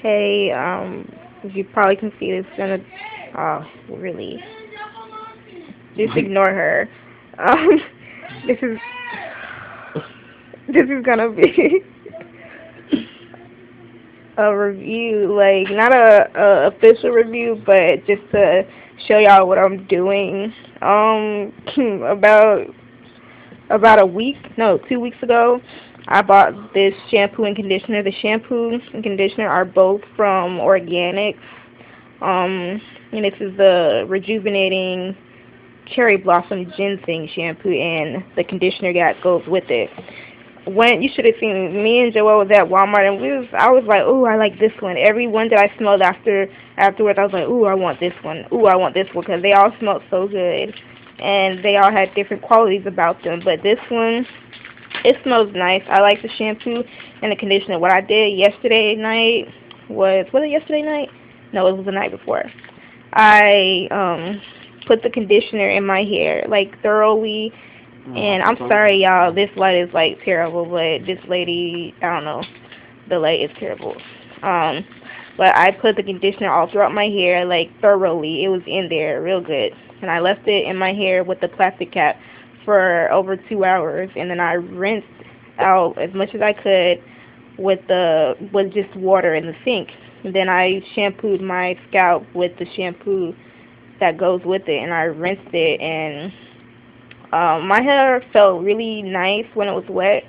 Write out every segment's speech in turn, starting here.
Hey, as you probably can see, it's gonna, really, just ignore her. Um, this is, this is gonna be a review, like, not a official review, but just to show y'all what I'm doing. About a week, no, 2 weeks ago, I bought this shampoo and conditioner. The shampoo and conditioner are both from Organics. And this is the rejuvenating cherry blossom ginseng shampoo, and the conditioner that goes with it. When you should have seen me and Joel was at Walmart, and I was like, ooh, I like this one. Every one that I smelled afterwards, I was like, ooh, I want this one. Ooh, I want this one, because they all smelled so good, and they all had different qualities about them. But this one, it smells nice. I like the shampoo and the conditioner. What I did yesterday night was it yesterday night? No, it was the night before. I put the conditioner in my hair, like, thoroughly. And I'm sorry, y'all, this light is like terrible, but this lady, I don't know, the light is terrible. Um, but I put the conditioner all throughout my hair, like, thoroughly. It was in there real good, and I left it in my hair with the plastic cap for over 2 hours, and then I rinsed out as much as I could with just water in the sink. And then I shampooed my scalp with the shampoo that goes with it, and I rinsed it, and my hair felt really nice when it was wet.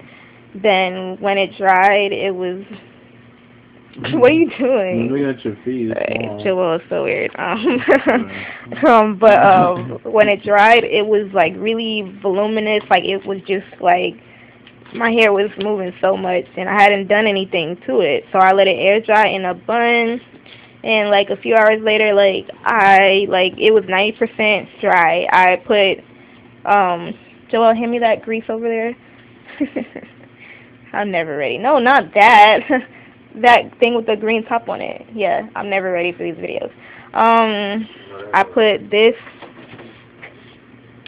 Then when it dried, it was. What are you doing? I'm looking at your feet. Joel is so weird. But when it dried, it was like really voluminous. Like, it was just like my hair was moving so much, and I hadn't done anything to it. So I let it air dry in a bun, and like a few hours later, it was 90% dry. I put Joel, hand me that grease over there. I'm never ready. No, not that. That thing with the green top on it. Yeah, I'm never ready for these videos. I put this.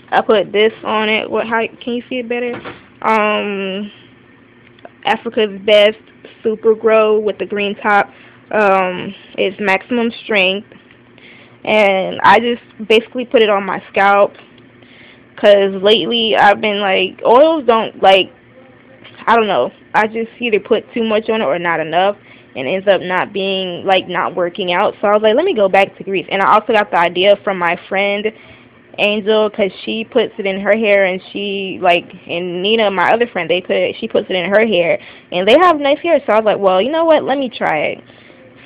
I put this on it. How can you see it better? Africa's Best Super Grow with the green top. It's maximum strength, and I just basically put it on my scalp. Cause lately I've been like, oils don't, like, I don't know. I just either put too much on it or not enough, and ends up not being, like, not working out. So I was like, let me go back to grease. And I also got the idea from my friend Angel, cause she puts it in her hair, and and Nina, my other friend, she puts it in her hair, and they have nice hair. So I was like, well, you know what? Let me try it.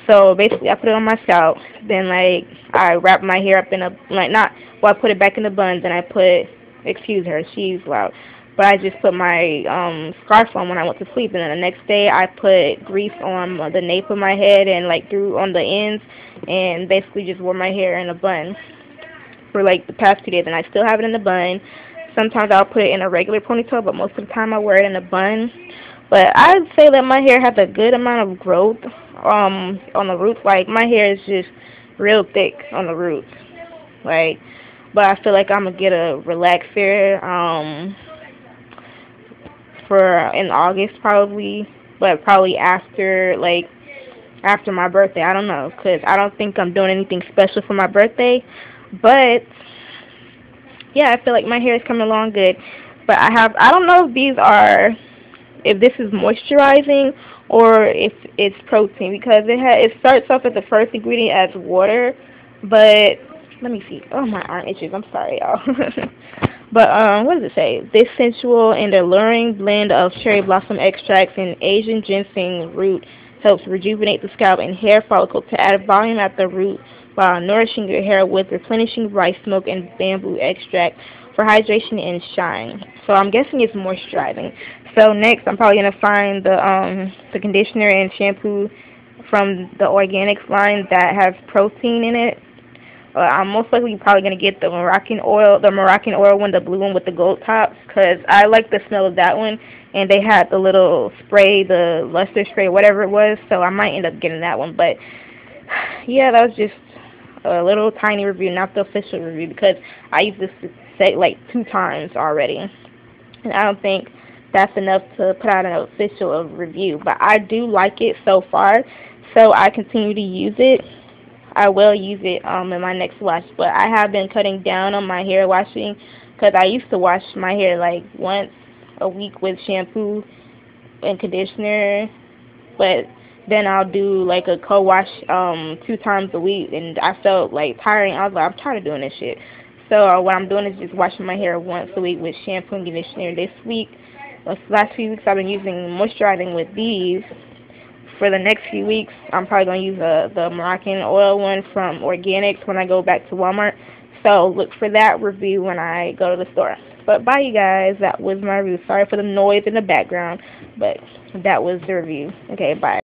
So basically, I put it on my scalp. Then, like, I wrap my hair up in a, like, not, well, I put it back in the bun. Then I put, excuse her, she's loud. But I just put my scarf on when I went to sleep. And then the next day, I put grease on the nape of my head and, like, through on the ends, and basically just wore my hair in a bun for, like, the past 2 days. And I still have it in the bun. Sometimes I'll put it in a regular ponytail, but most of the time I wear it in a bun. But I'd say that my hair has a good amount of growth on the roots. Like, my hair is just real thick on the roots. Like, but I feel like I'm gonna get a relaxer for in August probably, but probably after my birthday. I don't know, cause I don't think I'm doing anything special for my birthday. But yeah, I feel like my hair is coming along good. But I don't know if this is moisturizing or if it's protein, because it starts off as the first ingredient as water, but let me see. Oh, my arm itches. I'm sorry, y'all. But what does it say? This sensual and alluring blend of cherry blossom extracts and Asian ginseng root helps rejuvenate the scalp and hair follicles to add volume at the root while nourishing your hair with replenishing rice milk and bamboo extract for hydration and shine. So I'm guessing it's moisturizing. So next, I'm probably gonna find the conditioner and shampoo from the organics line that has protein in it. I'm most likely probably gonna get the Moroccan oil one, the blue one with the gold tops, cause I like the smell of that one. And they had the little spray, the luster spray, whatever it was. So I might end up getting that one. But yeah, that was just a little tiny review, not the official review, because I used this say like 2 times already, and I don't think that's enough to put out an official review. But I do like it so far. so I continue to use it. I will use it in my next wash, but I have been cutting down on my hair washing because I used to wash my hair like once a week with shampoo and conditioner, but then I'll do like a co-wash 2 times a week, and I felt like tiring. I was like, I'm tired of doing this shit. So what I'm doing is just washing my hair once a week with shampoo and conditioner. This week, the last few weeks, I've been using moisturizing with these. For the next few weeks, I'm probably going to use the Moroccan oil one from Organics when I go back to Walmart. So look for that review when I go to the store. But bye, you guys. That was my review. Sorry for the noise in the background, but that was the review. Okay, bye.